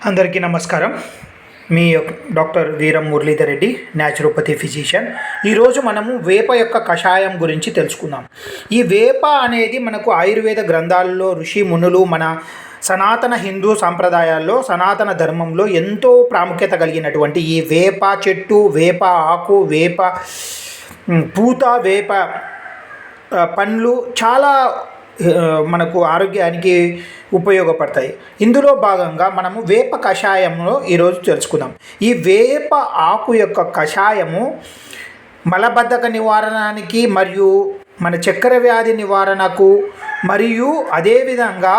అందరికీ నమస్కారం. మీ డాక్టర్ వీరం మురళీధర్ రెడ్డి, న్యాచురోపతి ఫిజిషియన్. ఈరోజు మనము వేప యొక్క కషాయం గురించి తెలుసుకుందాం. ఈ వేప అనేది మనకు ఆయుర్వేద గ్రంథాలలో ఋషి మునులు మన సనాతన హిందూ సాంప్రదాయాల్లో సనాతన ధర్మంలో ఎంతో ప్రాముఖ్యత కలిగినటువంటి ఈ వేప చెట్టు, వేప ఆకు, వేప పూత, వేప పండ్లు చాలా మనకు ఆరోగ్యానికి ఉపయోగపడతాయి. ఇందులో భాగంగా మనము వేప కషాయంలో ఈరోజు తెలుసుకుందాం. ఈ వేప ఆకు యొక్క కషాయము మలబద్ధక నివారణకి మరియు మన చక్కెర వ్యాధి నివారణకు మరియు అదేవిధంగా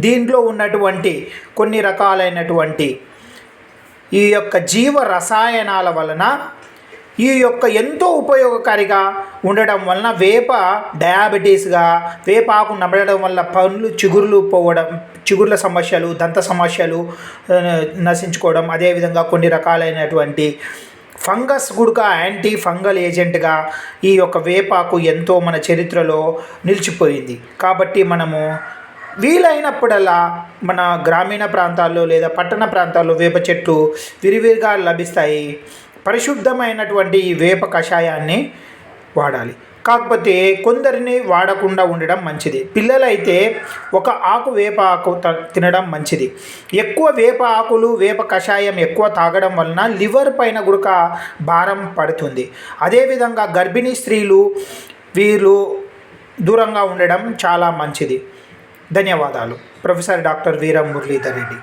దీంట్లో ఉన్నటువంటి కొన్ని రకాలైనటువంటి ఈ యొక్క జీవ రసాయనాల వలన ఈ యొక్క ఎంతో ఉపయోగకారిగా ఉండడం వలన వేప డయాబెటీస్గా, వేప ఆకు నమలడం వల్ల పళ్ళు చిగుర్లు పోవడం, చిగుర్ల సమస్యలు, దంత సమస్యలు నశించుకోవడం, అదేవిధంగా కొన్ని రకాలైనటువంటి ఫంగస్ గుడక యాంటీ ఫంగల్ ఏజెంట్గా ఈ యొక్క వేపాకు ఎంతో మన చరిత్రలో నిలిచిపోయింది. కాబట్టి మనము వీలైనప్పుడల్లా మన గ్రామీణ ప్రాంతాల్లో లేదా పట్టణ ప్రాంతాల్లో వేప చెట్లు విరివిరిగా లభిస్తాయి. పరిశుద్ధమైనటువంటి ఈ వేప కషాయాన్ని వాడాలి. కాకపోతే కొందరిని వాడకుండా ఉండడం మంచిది. పిల్లలైతే ఒక ఆకు వేప ఆకు తినడం మంచిది. ఎక్కువ వేప ఆకులు, వేప కషాయం ఎక్కువ తాగడం వలన లివర్ పైన గుడక భారం పడుతుంది. అదేవిధంగా గర్భిణీ స్త్రీలు వీళ్ళు దూరంగా ఉండడం చాలా మంచిది. ధన్యవాదాలు. ప్రొఫెసర్ డాక్టర్ వీరం మురళీధర్ రెడ్డి.